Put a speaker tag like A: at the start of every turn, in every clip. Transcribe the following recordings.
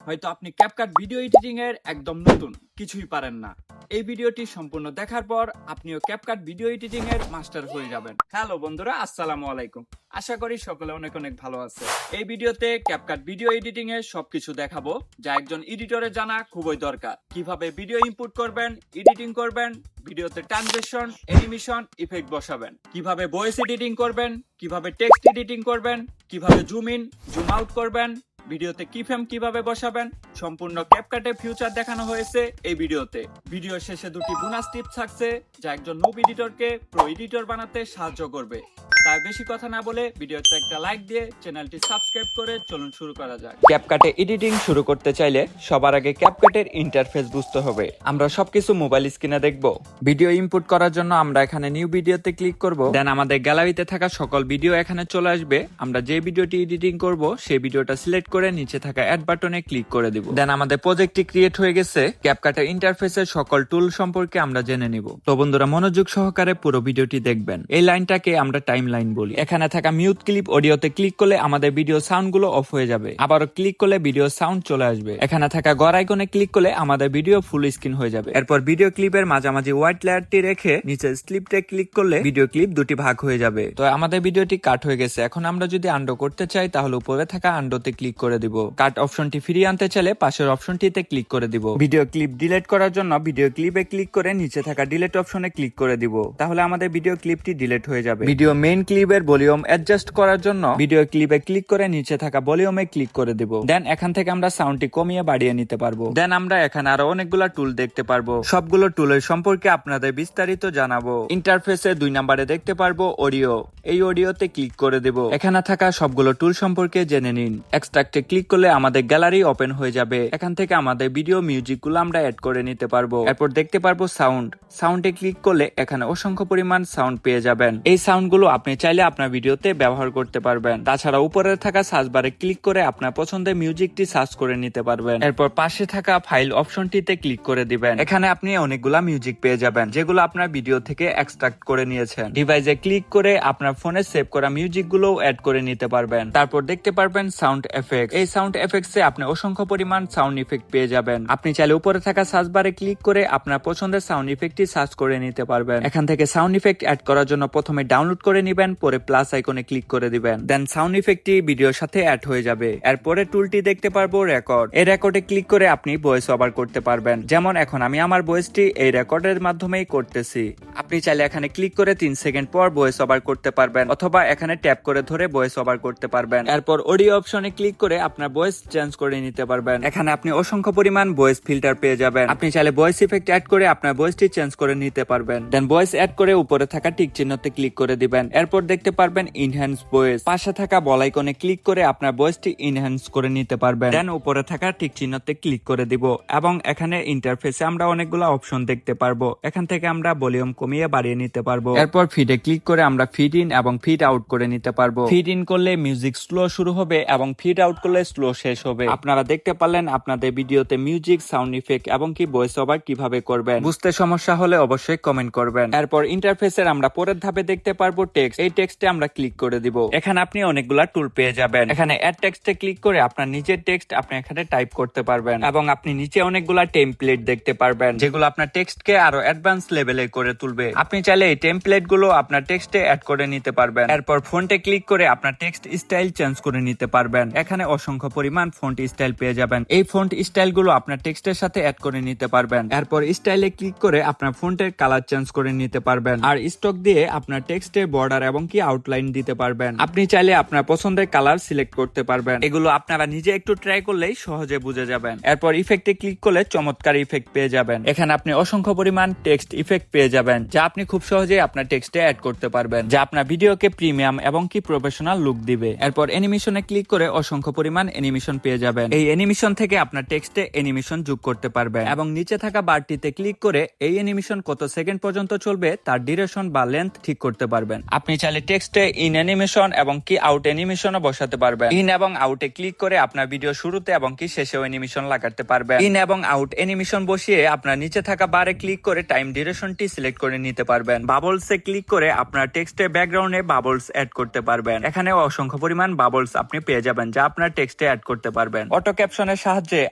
A: হয়তো আপনি CapCut video editing এর একদম নতুন, কিছুই পারেন না। এই ভিডিওটি সম্পূর্ণ দেখার পর আপনিও ক্যাপকাট ভিডিও এডিটিং এর মাস্টার হয়ে যাবেন। হ্যালো বন্ধুরা, আসসালামু আলাইকুম। আশা করি সকলে অনেক অনেক ভালো আছে। এই ভিডিওতে ক্যাপকাট ভিডিও এডিটিং এর সবকিছু দেখাবো, যা একজন এডিটরের জানা খুবই দরকার। কিভাবে ভিডিও ইনপুট করবেন, এডিটিং করবেন, ভিডিওতে ট্রানজিশন, অ্যানিমেশন, ইফেক্ট বসাবেন, কিভাবে ভয়েস এডিটিং করবেন, কিভাবে টেক্সট এডিটিং করবেন, কিভাবে জুম ইন, জুম আউট করবেন, ভিডিওতে কিফ্রেম কিভাবে বসাবেন, সম্পূর্ণ ক্যাপকাটে ফিউচার দেখানো হয়েছে এই ভিডিওতে। ভিডিও শেষে দুটি বোনাস টিপস থাকছে, যা একজন নুব এডিটরকে প্রো এডিটর বানাতে সাহায্য করবে। তাই বেশি কথা না বলে ভিডিওতে একটা লাইক দিয়ে চ্যানেলটি সাবস্ক্রাইব করে চলুন শুরু করা যাক। ক্যাপকাটে এডিটিং শুরু করতে চাইলে সবার আগে ক্যাপকাটের ইন্টারফেস বুঝতে হবে। আমরা সবকিছু মোবাইল স্ক্রিনে দেখব। ভিডিও ইনপুট করার জন্য আমরা এখানে নিউ ভিডিওতে ক্লিক করব। দেন আমাদের গ্যালারিতে থাকা সকল ভিডিও এখানে চলে আসবে। আমরা যে ভিডিওটি এডিটিং করব সেই ভিডিওটা সিলেক্ট করে নিচে থাকা অ্যাড বাটনে ক্লিক করে দিব। দেন আমাদের প্রজেক্টটি ক্রিয়েট হয়ে গেছে। ক্যাপকাটের ইন্টারফেসের সকল টুল সম্পর্কে আমরা জেনে নিব। তো বন্ধুরা, মনোযোগ সহকারে পুরো ভিডিওটি দেখবেন। এই লাইনটাকে আমরা টাইম লাইন বলি। এখানে থাকা মিউট ক্লিপ অডিওতে ক্লিক করলে আমাদের ভিডিও সাউন্ড গুলো অফ হয়ে যাবে। আবারও ক্লিক করলে ভিডিও সাউন্ড চলে আসবে। এখানে থাকা গড় আইকনে ক্লিক করলে আমাদের ভিডিও ফুল স্ক্রিন হয়ে যাবে। এরপর ভিডিও ক্লিপের মাঝামাঝি হোয়াইট লেয়ারটি রেখে নিচে স্লিপটে ক্লিক করলে ভিডিও ক্লিপ দুটি ভাগ হয়ে যাবে। তো আমাদের ভিডিওটি কাট হয়ে গেছে। এখন আমরা যদি আন্ডো করতে চাই তাহলে উপরে থাকা আন্ডোতে ক্লিক করে দিব। কাট অপশনটি ফিরিয়ে আনতে চাইলে পাশের অপশনটিতে ক্লিক করে দিব। ভিডিও ক্লিপ ডিলিট করার জন্য ভিডিও ক্লিপে ক্লিক করে নিচে থাকা ডিলিট অপশনে ক্লিক করে দিব। তাহলে আমাদের ভিডিও ক্লিপটি ডিলিট হয়ে যাবে। ভিডিও মেইন ক্লিপের ভলিউম অ্যাডজাস্ট করার জন্য ভিডিও ক্লিপে ক্লিক করে নিচে থাকা ভলিউমে ক্লিক করে দিব। দেন এখান থেকে আমরা সাউন্ডটি কমিয়ে বাড়িয়ে নিতে পারবো। দেন আমরা এখানে আরো অনেকগুলো টুল দেখতে পারবো। সবগুলো টুলের সম্পর্কে আপনাদের বিস্তারিত জানাবো। ইন্টারফেসে 2 নম্বরে দেখতে পারবো অডিও। এই অডিওতে ক্লিক করে দেব। এখানে থাকা সবগুলো টুল সম্পর্কে জেনে নিন। এক্সট্রাক্টে ক্লিক করলে আমাদের গ্যালারি ওপেন হয়ে যাবে। এখান থেকে আমাদের ভিডিও মিউজিক গুলো আমরা অ্যাড করে নিতে পারবো। এরপর দেখতে পারবো সাউন্ড। সাউন্ডে ক্লিক করলে এখানে অসংখ্য পরিমাণ সাউন্ড পেয়ে যাবেন। এই সাউন্ড গুলো আপনি চাইলে আপনার ভিডিওতে ব্যবহার করতে পারবেন। তাছাড়া উপরে থাকা সার্চ বারে ক্লিক করে আপনার পছন্দের মিউজিকটি সার্চ করে নিতে পারবেন। এরপর পাশে থাকা ফাইল অপশনটিতে ক্লিক করে দিবেন। এখানে আপনি অনেকগুলা মিউজিক পেয়ে যাবেন, যেগুলো আপনার ভিডিও থেকে এক্সট্রাক্ট করে নিয়েছেন। ডিভাইসে ক্লিক করে আপনার ফোনে সেভ করা মিউজিক গুলো অ্যাড করে নিতে পারবেন। তারপর দেখতে পারবেন সাউন্ড এফেক্ট। এই সাউন্ড এফেক্টসে আপনি অসংখ্য পরিমাণ সাউন্ড ইফেক্ট পেয়ে যাবেন। আপনি চাইলে উপরে থাকা সার্চ বারে ক্লিক করে আপনার পছন্দের সাউন্ড ইফেক্টটি সার্চ করে নিতে পারবেন। এখান থেকে সাউন্ড ইফেক্ট অ্যাড করার জন্য প্রথমে ডাউনলোড করে নিবেন, পরে প্লাস আইকনে ক্লিক করে দিবেন। দেন সাউন্ড ইফেক্টটি ভিডিওর সাথে অ্যাড হয়ে যাবে। এরপরে টুলটি দেখতে পারবো রেকর্ড। এই রেকর্ডে ক্লিক করে আপনি ভয়েস ওভার করতে পারবেন। যেমন এখন আমি আমার ভয়েসটি এই রেকর্ডের মাধ্যমেই করতেছি। আপনি চাইলে এখানে ক্লিক করে 3 সেকেন্ড পর ভয়েস ওভার করতে পারবেন, অথবা এখানে ট্যাপ করে ধরে ভয়েস ওভার করতে পারবেন। এরপর অডিও অপশনে ক্লিক করে আপনার ভয়েস চেঞ্জ করে নিতে পারবেন। এখানে আপনি অসংখ্য পরিমাণ ভয়েস ফিল্টার পেয়ে যাবেন। আপনি চাইলে ভয়েস ইফেক্ট অ্যাড করে আপনার ভয়েসটি চেঞ্জ করে নিতে পারবেন। দেন ভয়েস অ্যাড করে উপরে থাকা টিক চিহ্নতে ক্লিক করে দিবেন। এরপর দেখতে পারবেন ইনহ্যান্স ভয়েস। পাশে থাকা বল আইকনে ক্লিক করে আপনার ভয়েসটি ইনহ্যান্স করে নিতে পারবেন। দেন উপরে থাকা টিক চিহ্নতে ক্লিক করে দিব এবং এখানে ইন্টারফেসে আমরা অনেকগুলো অপশন দেখতে পারবো। এখান থেকে আমরা ভলিউম কমিয়ে বাড়িয়ে নিতে পারবো। এরপর ফিডে ক্লিক করে আমরা ফিড ইন এবং ফিড আউট করে নিতে পারবো। ফিড ইন করলে মিউজিক স্লো শুরু হবে এবং ফিড আউট করলে স্লো শেষ হবে। আপনারা দেখতে পারলেন আপনাদের ভিডিওতে মিউজিক, সাউন্ড ইফেক্ট এবং কি ভয়েস ওভার কিভাবে করবেন। বুঝতে সমস্যা হলে অবশ্যই কমেন্ট করবেন। এরপর ইন্টারফেসের আমরা পরের ধাপে দেখতে পারবো টেক্সট। এই টেক্সটে আমরা ক্লিক করে দিব। এখানে আপনি অনেকগুলা টুল পেয়ে যাবেন। এখানে অ্যাড টেক্সটে ক্লিক করে আপনার নিজের টেক্সট আপনি এখানে টাইপ করতে পারবেন এবং আপনি নিচে অনেকগুলা টেমপ্লেট দেখতে পারবেন, যেগুলো আপনার টেক্সটকে আরো অ্যাডভান্স লেভেলে করে তুলবে। আপনি চাইলে এই টেমপ্লেট গুলো আপনার টেক্সটে অ্যাড করে নিতে পারবেন। এরপর ফন্টে ক্লিক করে আপনার টেক্সট স্টাইল চেঞ্জ করে নিতে পারবেন। এখানে অসংখ্য পরিমাণ ফন্ট স্টাইল পেয়ে যাবেন। এই ফন্ট স্টাইল গুলো আপনার টেক্সটের সাথে অ্যাড করে নিতে পারবেন। এরপর স্টাইলে ক্লিক করে আপনার ফন্টের কালার চেঞ্জ করে নিতে পারবেন। আর স্টক দিয়ে আপনার টেক্সটের বর্ডার এবং কি আউটলাইন দিতে পারবেন। আপনি চাইলে আপনার পছন্দের কালার সিলেক্ট করতে পারবেন। এগুলো আপনারা নিজে একটু ট্রাই করলেই সহজে বুঝে যাবেন। এরপর ইফেক্টে ক্লিক করলে চমৎকার ইফেক্ট পেয়ে যাবেন। এখানে আপনি অসংখ্য পরিমাণ টেক্সট ইফেক্ট পেয়ে যাবেন, যা আপনি খুব সহজে আপনার টেক্সটে অ্যাড করতে পারবেন, যা আপনার ভিডিওকে প্রিমিয়াম এবং কি প্রফেশনাল লুক দিবে। এরপর অ্যানিমেশনে ক্লিক করে অসংখ্য পরিমাণ অ্যানিমেশন পেয়ে যাবেন। এই অ্যানিমেশন থেকে আপনার টেক্সটে অ্যানিমেশন যোগ করতে পারবেন এবং নিচে থাকা বারটিতে ক্লিক করে এই অ্যানিমেশন কত সেকেন্ড পর্যন্ত চলবে তার ডিউরেশন বা লেন্থ ঠিক করতে পারবেন। আপনি আপনি চাইলে টেক্সটে ইন অ্যানিমেশন এবং কি আউট অ্যানিমেশনও বসাতে পারবেন। ইন এবং আউটে ক্লিক করে আপনার ভিডিও শুরুতে এবং কি শেষেও অ্যানিমেশন লাগাতে পারবেন। ইন এবং আউট অ্যানিমেশন বসিয়ে আপনার নিচে থাকা বারে ক্লিক করে টাইম ডিউরেশনটি সিলেক্ট করে নিতে পারবেন। বাবলসে ক্লিক করে আপনার টেক্সটে ব্যাকগ্রাউন্ডে বাবলস অ্যাড করতে পারবেন। এখানে অসংখ্য পরিমাণ বাবলস আপনি পেয়ে যাবেন যা আপনার টেক্সটে অ্যাড করতে পারবেন। অটো ক্যাপশনের সাহায্যে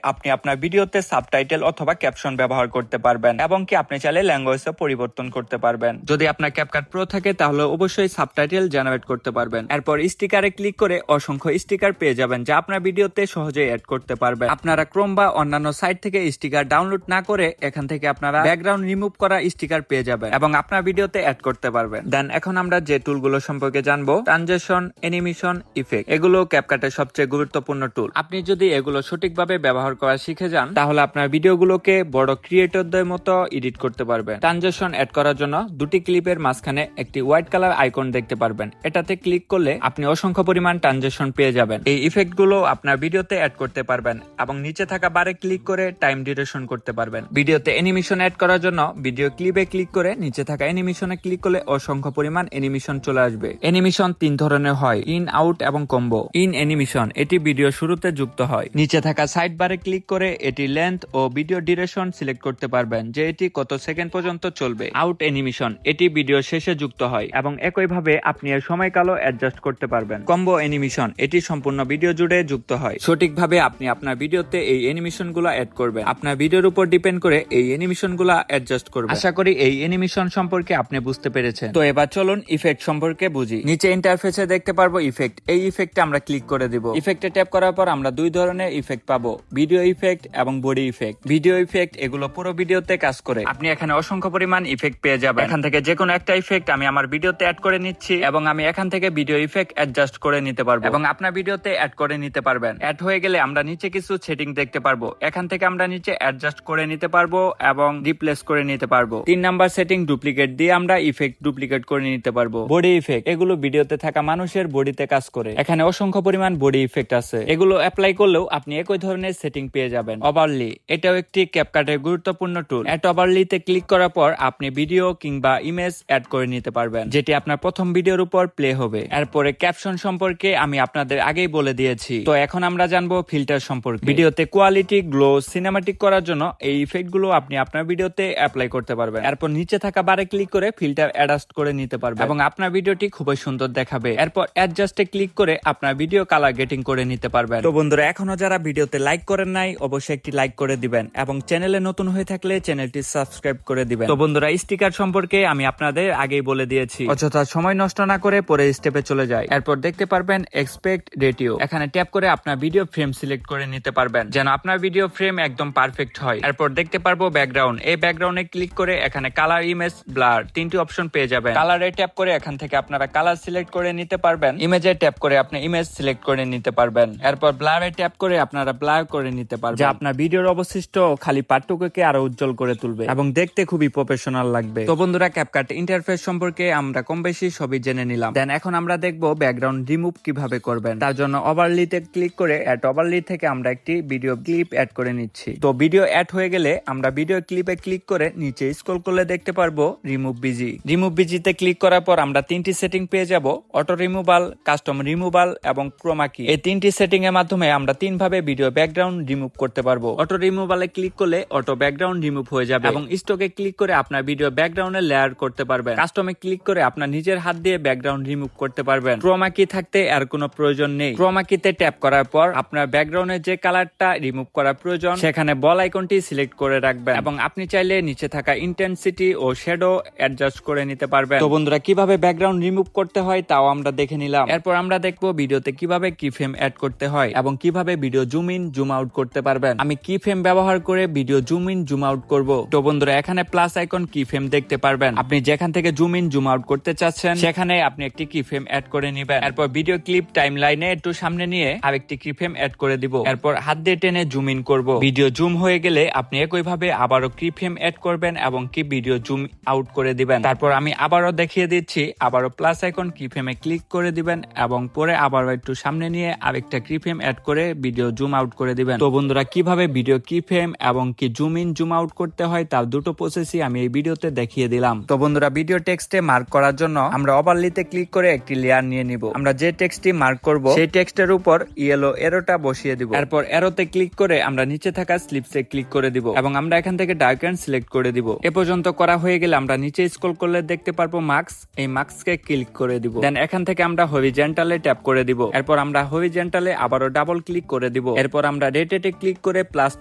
A: আপনি আপনার ভিডিওতে সাবটাইটেল অথবা ক্যাপশন ব্যবহার করতে পারবেন এবং কি আপনি চাইলে ল্যাঙ্গুয়েজও পরিবর্তন করতে পারবেন। যদি আপনার ক্যাপকাট প্রো থাকে তাহলে অবশ্যই সাবটাইটেল জেনারেট করতে পারবেন। এরপর স্টিকারে ক্লিক করে অসংখ্য স্টিকার পেয়ে যাবেন যা আপনার ভিডিওতে সহজেই অ্যাড করতে পারবেন। আপনারা ক্রোম বা অন্যান্য সাইট থেকে স্টিকার ডাউনলোড না করে এখান থেকে আপনারা ব্যাকগ্রাউন্ড রিমুভ করা স্টিকার পেয়ে যাবেন এবং আপনার ভিডিওতে অ্যাড করতে পারবেন। দেন এখন আমরা যে টুলগুলো সম্পর্কে জানবো, ট্রানজিশন, অ্যানিমেশন, ইফেক্ট, এগুলো ক্যাপকাটের সবচেয়ে গুরুত্বপূর্ণ টুল। আপনি যদি এগুলো সঠিকভাবে ব্যবহার করা শিখে যান তাহলে আপনার ভিডিওগুলোকে বড় ক্রিয়েটরদের মতো এডিট করতে পারবেন। ট্রানজিশন অ্যাড করার জন্য দুটি ক্লিপের মাঝখানে একটি হোয়াইট কালার আইকন দেখতে পারবেন। এটাতে ক্লিক করলে আপনি অসংখ্য পরিমাণ ট্রানজিশন পেয়ে যাবেন। এই ইফেক্ট গুলো আপনার ভিডিওতে অ্যাড করতে পারবেন এবং নিচে থাকা বারে ক্লিক করে টাইম ডিউরেশন করতে পারবেন। ভিডিওতে অ্যানিমেশন অ্যাড করার জন্য ভিডিও ক্লিপে ক্লিক করে নিচে থাকা অ্যানিমেশনে ক্লিক করলে অসংখ্য পরিমাণ অ্যানিমেশন চলে আসবে। অ্যানিমেশন 3 ধরনের হয়, ইন, আউট এবং কম্বো। ইন অ্যানিমেশন এটি ভিডিও শুরুতে যুক্ত হয়। নিচে থাকা সাইড বারে ক্লিক করে এটি লেন্থ ও ভিডিও ডিউরেশন সিলেক্ট করতে পারবেন যে এটি কত সেকেন্ড পর্যন্ত চলবে। আউট অ্যানিমেশন এটি ভিডিও শেষে যুক্ত হয় এবং একইভাবে আপনি এর সময়কালও অ্যাডজাস্ট করতে পারবেন। কম্বো অ্যানিমেশন এটি সম্পূর্ণ ভিডিও জুড়ে যুক্ত হয়। সঠিকভাবে আপনি আপনার ভিডিওতে এই অ্যানিমেশন গুলো অ্যাড করবেন। আপনার ভিডিওর উপর ডিপেন্ড করে এই অ্যানিমেশন গুলো অ্যাডজাস্ট করবেন। আশা করি এই অ্যানিমেশন সম্পর্কে আপনি বুঝতে পেরেছেন। তো এবার চলুন ইফেক্ট সম্পর্কে বুঝি। নিচে ইন্টারফেসে দেখতে পারবো ইফেক্ট। এই ইফেক্টে আমরা ক্লিক করে দিব। ইফেক্টে ট্যাপ করার পর আমরা দুই ধরনের ইফেক্ট পাবো, ভিডিও ইফেক্ট এবং বডি ইফেক্ট। ভিডিও ইফেক্ট এগুলো পুরো ভিডিওতে কাজ করে। আপনি এখানে অসংখ্য পরিমাণ ইফেক্ট পেয়ে যাবেন। এখান থেকে যে কোনো একটা ইফেক্ট আমি আমার ভিডিওতে অ্যাড করে নিচ্ছি এবং আমি এখান থেকে ভিডিও ইফেক্ট অ্যাডজাস্ট করে নিতে পারবো এবং আপনার ভিডিওতে অ্যাড করে নিতে পারবেন। অ্যাড হয়ে গেলে আমরা নিচে কিছু সেটিং দেখতে পারবো। এখান থেকে আমরা নিচে অ্যাডজাস্ট করে নিতে পারবো এবং রিপ্লেস করে নিতে পারবো। 3 নাম্বার সেটিং ডুপ্লিকেট দিয়ে আমরা ইফেক্ট ডুপ্লিকেট করে নিতে পারবো। বডি ইফেক্ট এগুলো ভিডিওতে থাকা মানুষের বডিতে কাজ করে। এখানে অসংখ্য পরিমাণ বডি ইফেক্ট আছে। এগুলো অ্যাপ্লাই করলেও আপনি একই ধরনের সেটিং পেয়ে যাবেন। ওভারলি এটাও একটি ক্যাপকাটের গুরুত্বপূর্ণ টুল। অ্যাড ওভারলিতে ক্লিক করার পর আপনি ভিডিও কিংবা ইমেজ অ্যাড করে নিতে পারবেন যেটি আপনার প্রথম ভিডিওর উপর প্লে হবে। এরপরে ক্যাপশন সম্পর্কে আমি আপনাদের আগেই বলে দিয়েছি। তো এখন আমরা জানবো ফিল্টার সম্পর্কে। ভিডিওতে কোয়ালিটি, গ্লো, সিনেমাটিক করার জন্য এই ইফেক্ট গুলো আপনি আপনার ভিডিওতে অ্যাপ্লাই করতে পারবেন। এরপর নিচে থাকা বারে ক্লিক করে ফিল্টার অ্যাডজাস্ট করে নিতে পারবেন এবং আপনার ভিডিওটি খুবই সুন্দর দেখাবে। এরপর অ্যাডজাস্টে ক্লিক করে আপনার ভিডিও কালার গেটিং করে নিতে পারবেন। তো বন্ধুরা এখনো যারা ভিডিওতে লাইক করেন নাই অবশ্যই একটি লাইক করে দিবেন এবং চ্যানেলে নতুন হয়ে থাকলে চ্যানেলটি সাবস্ক্রাইব করে দিবেন। তো বন্ধুরা স্টিকার সম্পর্কে আমি আপনাদের আগেই বলে দিয়েছি। অযথা সময় নষ্ট না করে পরে স্টেপে চলে যায়। এরপর দেখতে পারবেন এক্সপেক্ট রেটিও। এখানে ট্যাপ করে আপনার ভিডিও ফ্রেম সিলেক্ট করে নিতে পারবেন যেন আপনার ভিডিও ফ্রেম একদম পারফেক্ট হয়। এরপর দেখতে পারবো ব্যাকগ্রাউন্ড। এই ব্যাকগ্রাউন্ডে ক্লিক করে এখানে কালার, ইমেজ, ব্লার 3টি অপশন পেয়ে যাবেন। কালারে ট্যাপ করে এখান থেকে আপনারা কালার সিলেক্ট করে নিতে পারবেন। ইমেজে ট্যাপ করে আপনি ইমেজ সিলেক্ট করে নিতে পারবেন। এরপর ব্লারে ট্যাপ করে আপনারা ব্লার করে নিতে পারবেন যা আপনার ভিডিওর অবশিষ্ট খালি পার্টটুকুকে আরো উজ্জ্বল করে তুলবে এবং দেখতে খুবই প্রফেশনাল লাগবে। তো বন্ধুরা ক্যাপকাট ইন্টারফেস সম্পর্কে আমরা কম বেশি সবই জেনে নিলাম। দেন এখন আমরা দেখবো ব্যাকগ্রাউন্ড রিমুভ কিভাবে করবেন। তার জন্য ওভারলিতে ক্লিক করে অ্যাড ওভারলি থেকে আমরা একটি ভিডিও ক্লিপ অ্যাড করে নিচ্ছি। তো ভিডিও অ্যাড হয়ে গেলে আমরা ভিডিও ক্লিপে ক্লিক করে নিচে স্ক্রল করলে দেখতে পারবো রিমুভ বিজি। রিমুভ বিজিতে ক্লিক করার পর আমরা 3টি সেটিং পেয়ে যাব, অটো রিমুভাল, কাস্টম রিমুভাল এবং ক্রোমা কি। এই 3টি সেটিং এর মাধ্যমে আমরা 3 ভাবে ভিডিও ব্যাকগ্রাউন্ড রিমুভ করতে পারবো। অটো রিমুভালে ক্লিক করলে অটো ব্যাকগ্রাউন্ড রিমুভ হয়ে যাবে এবং স্টকে ক্লিক করে আপনার ভিডিও ব্যাকগ্রাউন্ডে লেয়ার করতে পারবেন। কাস্টমে ক্লিক করে আপনার নিজের হাত দিয়ে ব্যাকগ্রাউন্ড রিমুভ করতে পারবেন। ক্রোমা কি থাকতে আর কোনো প্রয়োজন নেই। ক্রোমা কিতে ট্যাপ করার পর আপনার ব্যাকগ্রাউন্ডের যে কালারটা রিমুভ করা প্রয়োজন সেখানে বল আইকনটি সিলেক্ট করে রাখবেন এবং আপনি চাইলে নিচে থাকা ইন্টেন্সিটি ও শ্যাডো অ্যাডজাস্ট করে নিতে পারবেন। তো বন্ধুরা কিভাবে ব্যাকগ্রাউন্ড রিমুভ করতে হয় তাও আমরা দেখে নিলাম। এরপর আমরা দেখবো ভিডিওতে কিভাবে কি ফ্রেম অ্যাড করতে হয় এবং কিভাবে video zoom in zoom out করতে পারবেন। আমি কি ফ্রেম ব্যবহার করে video zoom in zoom out করব। তো বন্ধুরা এখানে প্লাস আইকন কি ফ্রেম দেখতে পারবেন। আপনি যেখান থেকে জুম ইন জুম আউট করতে চাচ্ছেন সেখানে আপনি একটি কি ফ্রেম অ্যাড করে নেবেন। এরপর ভিডিও ক্লিপ টাইম লাইনে একটু সামনে নিয়ে আরেকটি কি ফ্রেম অ্যাড করে দিব। এরপর হাত দিয়ে টেনে জুম ইন করব। ভিডিও জুম হয়ে গেলে আপনি একইভাবে আবারও কি ফ্রেম অ্যাড করবেন এবং কি ভিডিও জুম আউট করে দিবেন। তারপর আমি আবারও দেখিয়ে দিচ্ছি, আবারও প্লাস আইকন কি ফ্রেমে ক্লিক করে দিবেন এবং পরে আবারও একটু সামনে নিয়ে আরেকটা কি ফ্রেম অ্যাড করে ভিডিও জুম আউট করে দিবেন। তো বন্ধুরা কিভাবে ভিডিও কি ফ্রেম এবং কি জুম ইন জুম আউট করতে হয় তার দুটো প্রসেসই আমি এই ভিডিওতে দেখিয়ে দিলাম। তো বন্ধুরা ভিডিও টেক্সটে মার্ক করার জন্য আমরা ওভারলিতে ক্লিক করে একটি লেয়ার নিয়ে নিব। আমরা যে টেক্সটটি মার্ক করব সেই টেক্সটের উপর ইয়েলো এরোটা বসিয়ে দিব। এরপর এরোতে ক্লিক করে আমরা নিচে থাকা স্লিপসে ক্লিক করে দিব এবং আমরা এখান থেকে ডার্কেন সিলেক্ট করে দিব। এ পর্যন্ত করা হয়ে গেলে আমরা নিচে স্ক্রল করলে দেখতে পারবো মার্কস, এই মার্কসকে ক্লিক করে দিব। দেন এখান থেকে আমরা হরিজন্টালে ট্যাপ করে দিব। এরপর আমরা হরিজন্টালে আবারও ডাবল ক্লিক করে দিব। এরপর আমরা রোটেটে ক্লিক করে প্লাস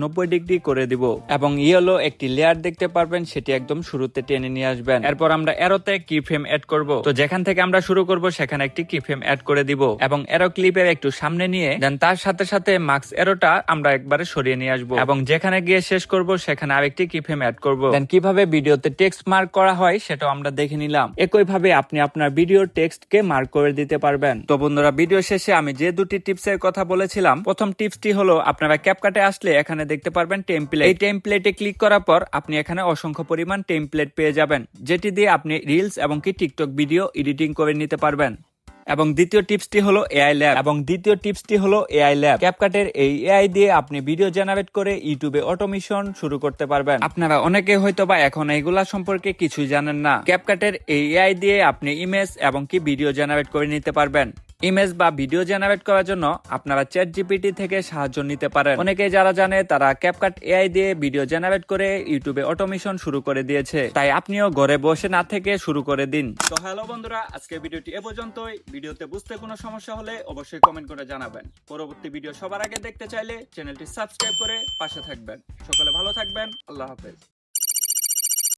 A: 90 ডিগ্রি করে দিব এবং ইয়েলো একটি লেয়ার দেখতে পারবেন, সেটি একদম শুরুতে টেনে নিয়ে আসবেন। এরপর আমরা এরোতে কি ফ্রেম এড করব, তো যেখান থেকে আমরা শুরু করব সেখানে একটি কি ফ্রেম এড করে দিব এবং এরো ক্লিপের একটু সামনে নিয়ে দেন তার সাথে সাথে মার্কস এরোটা আমরা একবারে সরিয়ে নিয়ে আসবো এবং যেখানে গিয়ে শেষ করব সেখানে আরেকটি কি ফ্রেম এড করব। দেন কিভাবে ভিডিওতে টেক্সট মার্ক করা হয় সেটাও আমরা দেখে নিলাম। একই ভাবে আপনি আপনার ভিডিওর টেক্সটকে মার্ক করে দিতে পারবেন। তো বন্ধুরা, ভিডিও শেষে আমি যে দুটি টিপসের কথা বলেছিলাম, প্রথম টিপসটি হলো আপনারা ক্যাপকাটে আসলে এখানে দেখতে পারবেন টেমপ্লেট। এই টেমপ্লেটে ক্লিক করার পর আপনি এখানে অসংখ্য পরিমাণ টেমপ্লেট পেয়ে যাবেন, যেটি দিয়ে আপনি রিলস এবং কি টিকটক ভিডিও এডিটিং করে নিতে পারবেন। এবং দ্বিতীয় টিপসটি হলো এআই ল্যাব। ক্যাপকাটের এই এআই দিয়ে আপনি ভিডিও জেনারেট করে ইউটিউবে অটোমেশন শুরু করতে পারবেন। আপনারা অনেকে হয়তোবা এখন এইগুলা সম্পর্কে কিছুই জানেন না। ক্যাপকাটের এই এআই দিয়ে আপনি ইমেজ এবং কি ভিডিও জেনারেট করে নিতে পারবেন। ইমেজ বা ভিডিও জেনারেট করার জন্য আপনারা চ্যাটজিপিটি থেকে সাহায্য নিতে পারেন। অনেকে যারা জানে তারা ক্যাপকাট এআই দিয়ে ভিডিও জেনারেট করে ইউটিউবে অটোমেশন শুরু করে দিয়েছে, তাই আপনিও ঘরে বসে না থেকে শুরু করে দিন। তো হ্যালো বন্ধুরা, আজকের ভিডিওটি এ পর্যন্তই। ভিডিওতে বুঝতে কোনো সমস্যা হলে অবশ্যই কমেন্ট করে জানাবেন। পরবর্তী ভিডিও সবার আগে দেখতে চাইলে চ্যানেলটি সাবস্ক্রাইব করে পাশে থাকবেন। সকলে ভালো থাকবেন। আল্লাহ হাফেজ।